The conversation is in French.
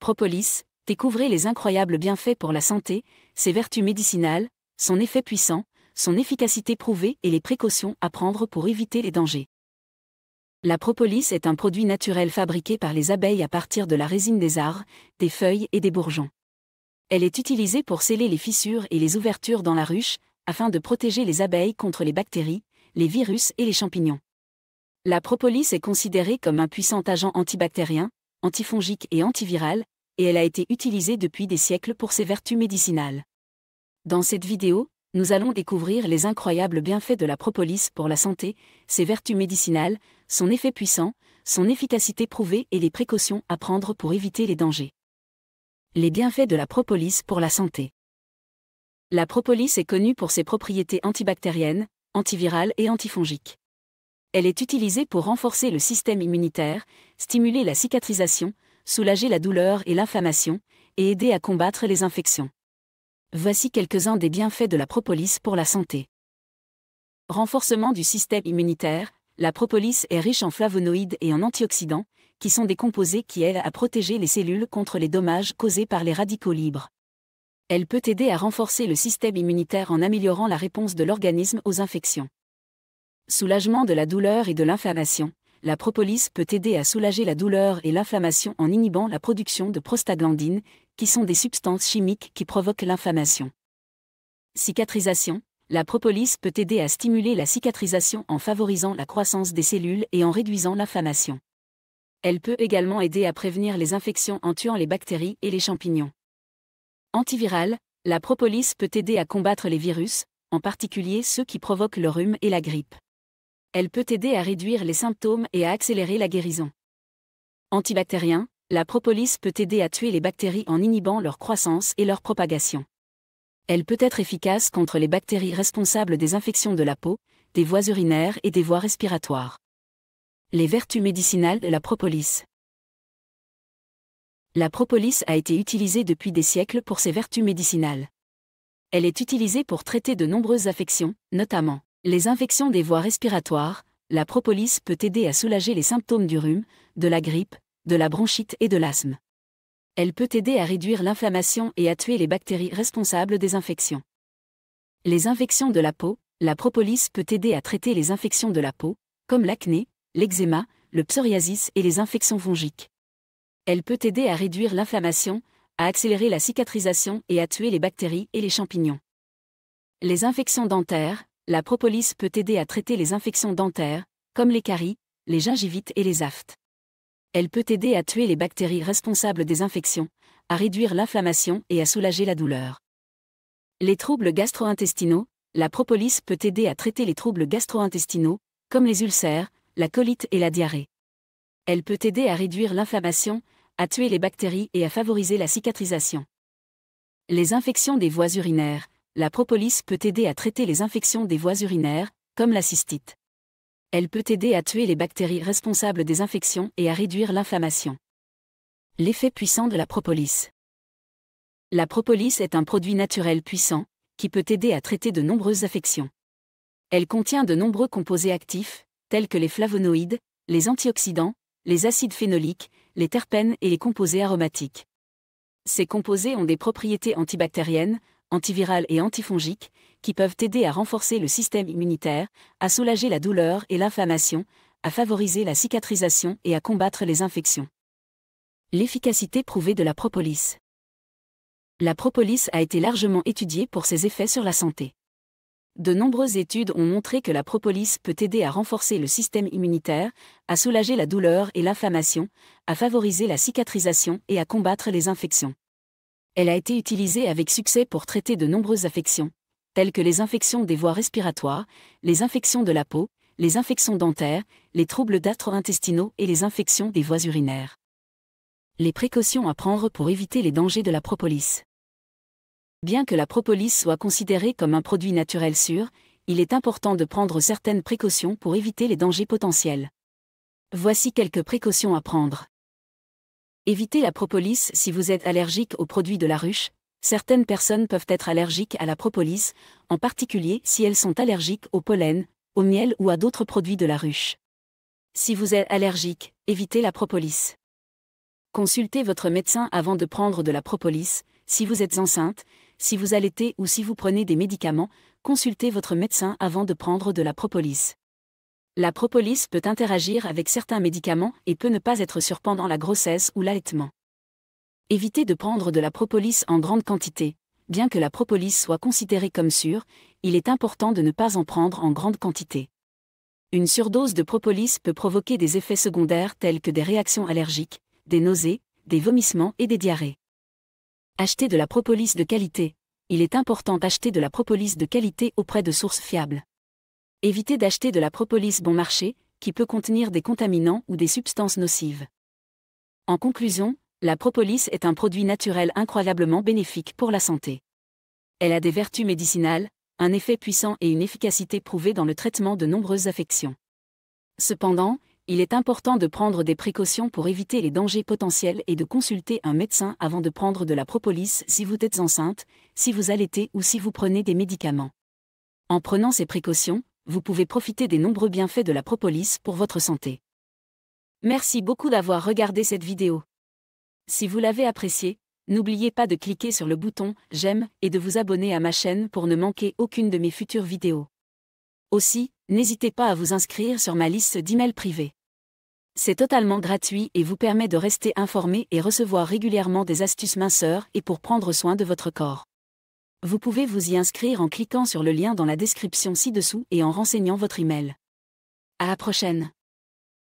Propolis, découvrez les incroyables bienfaits pour la santé, ses vertus médicinales, son effet puissant, son efficacité prouvée et les précautions à prendre pour éviter les dangers. La propolis est un produit naturel fabriqué par les abeilles à partir de la résine des arbres, des feuilles et des bourgeons. Elle est utilisée pour sceller les fissures et les ouvertures dans la ruche, afin de protéger les abeilles contre les bactéries, les virus et les champignons. La propolis est considérée comme un puissant agent antibactérien, antifongique et antiviral, et elle a été utilisée depuis des siècles pour ses vertus médicinales. Dans cette vidéo, nous allons découvrir les incroyables bienfaits de la propolis pour la santé, ses vertus médicinales, son effet puissant, son efficacité prouvée et les précautions à prendre pour éviter les dangers. Les bienfaits de la propolis pour la santé. La propolis est connue pour ses propriétés antibactériennes, antivirales et antifongiques. Elle est utilisée pour renforcer le système immunitaire, stimuler la cicatrisation, soulager la douleur et l'inflammation, et aider à combattre les infections. Voici quelques-uns des bienfaits de la propolis pour la santé. Renforcement du système immunitaire. La propolis est riche en flavonoïdes et en antioxydants, qui sont des composés qui aident à protéger les cellules contre les dommages causés par les radicaux libres. Elle peut aider à renforcer le système immunitaire en améliorant la réponse de l'organisme aux infections. Soulagement de la douleur et de l'inflammation. La propolis peut aider à soulager la douleur et l'inflammation en inhibant la production de prostaglandines, qui sont des substances chimiques qui provoquent l'inflammation. Cicatrisation. La propolis peut aider à stimuler la cicatrisation en favorisant la croissance des cellules et en réduisant l'inflammation. Elle peut également aider à prévenir les infections en tuant les bactéries et les champignons. Antivirale. La propolis peut aider à combattre les virus, en particulier ceux qui provoquent le rhume et la grippe. Elle peut aider à réduire les symptômes et à accélérer la guérison. Antibactérien. La propolis peut aider à tuer les bactéries en inhibant leur croissance et leur propagation. Elle peut être efficace contre les bactéries responsables des infections de la peau, des voies urinaires et des voies respiratoires. Les vertus médicinales de la propolis. La propolis a été utilisée depuis des siècles pour ses vertus médicinales. Elle est utilisée pour traiter de nombreuses affections, notamment les infections des voies respiratoires. La propolis peut aider à soulager les symptômes du rhume, de la grippe, de la bronchite et de l'asthme. Elle peut aider à réduire l'inflammation et à tuer les bactéries responsables des infections. Les infections de la peau. La propolis peut aider à traiter les infections de la peau, comme l'acné, l'eczéma, le psoriasis et les infections fongiques. Elle peut aider à réduire l'inflammation, à accélérer la cicatrisation et à tuer les bactéries et les champignons. Les infections dentaires. La propolis peut aider à traiter les infections dentaires, comme les caries, les gingivites et les aftes. Elle peut aider à tuer les bactéries responsables des infections, à réduire l'inflammation et à soulager la douleur. Les troubles gastro-intestinaux. La propolis peut aider à traiter les troubles gastro-intestinaux, comme les ulcères, la colite et la diarrhée. Elle peut aider à réduire l'inflammation, à tuer les bactéries et à favoriser la cicatrisation. Les infections des voies urinaires. La propolis peut aider à traiter les infections des voies urinaires, comme la cystite. Elle peut aider à tuer les bactéries responsables des infections et à réduire l'inflammation. L'effet puissant de la propolis. La propolis est un produit naturel puissant, qui peut aider à traiter de nombreuses affections. Elle contient de nombreux composés actifs, tels que les flavonoïdes, les antioxydants, les acides phénoliques, les terpènes et les composés aromatiques. Ces composés ont des propriétés antibactériennes, antivirales et antifongiques, qui peuvent aider à renforcer le système immunitaire, à soulager la douleur et l'inflammation, à favoriser la cicatrisation et à combattre les infections. L'efficacité prouvée de la propolis. La propolis a été largement étudiée pour ses effets sur la santé. De nombreuses études ont montré que la propolis peut aider à renforcer le système immunitaire, à soulager la douleur et l'inflammation, à favoriser la cicatrisation et à combattre les infections. Elle a été utilisée avec succès pour traiter de nombreuses affections, telles que les infections des voies respiratoires, les infections de la peau, les infections dentaires, les troubles gastro-intestinaux et les infections des voies urinaires. Les précautions à prendre pour éviter les dangers de la propolis. Bien que la propolis soit considérée comme un produit naturel sûr, il est important de prendre certaines précautions pour éviter les dangers potentiels. Voici quelques précautions à prendre. Évitez la propolis si vous êtes allergique aux produits de la ruche. Certaines personnes peuvent être allergiques à la propolis, en particulier si elles sont allergiques au pollen, au miel ou à d'autres produits de la ruche. Si vous êtes allergique, évitez la propolis. Consultez votre médecin avant de prendre de la propolis. Si vous êtes enceinte, si vous allaitez ou si vous prenez des médicaments, consultez votre médecin avant de prendre de la propolis. La propolis peut interagir avec certains médicaments et peut ne pas être sûre pendant la grossesse ou l'allaitement. Évitez de prendre de la propolis en grande quantité. Bien que la propolis soit considérée comme sûre, il est important de ne pas en prendre en grande quantité. Une surdose de propolis peut provoquer des effets secondaires tels que des réactions allergiques, des nausées, des vomissements et des diarrhées. Achetez de la propolis de qualité. Il est important d'acheter de la propolis de qualité auprès de sources fiables. Évitez d'acheter de la propolis bon marché, qui peut contenir des contaminants ou des substances nocives. En conclusion, la propolis est un produit naturel incroyablement bénéfique pour la santé. Elle a des vertus médicinales, un effet puissant et une efficacité prouvée dans le traitement de nombreuses affections. Cependant, il est important de prendre des précautions pour éviter les dangers potentiels et de consulter un médecin avant de prendre de la propolis si vous êtes enceinte, si vous allaitez ou si vous prenez des médicaments. En prenant ces précautions, vous pouvez profiter des nombreux bienfaits de la propolis pour votre santé. Merci beaucoup d'avoir regardé cette vidéo. Si vous l'avez appréciée, n'oubliez pas de cliquer sur le bouton « J'aime » et de vous abonner à ma chaîne pour ne manquer aucune de mes futures vidéos. Aussi, n'hésitez pas à vous inscrire sur ma liste d'emails privés. C'est totalement gratuit et vous permet de rester informé et recevoir régulièrement des astuces minceurs et pour prendre soin de votre corps. Vous pouvez vous y inscrire en cliquant sur le lien dans la description ci-dessous et en renseignant votre email. À la prochaine.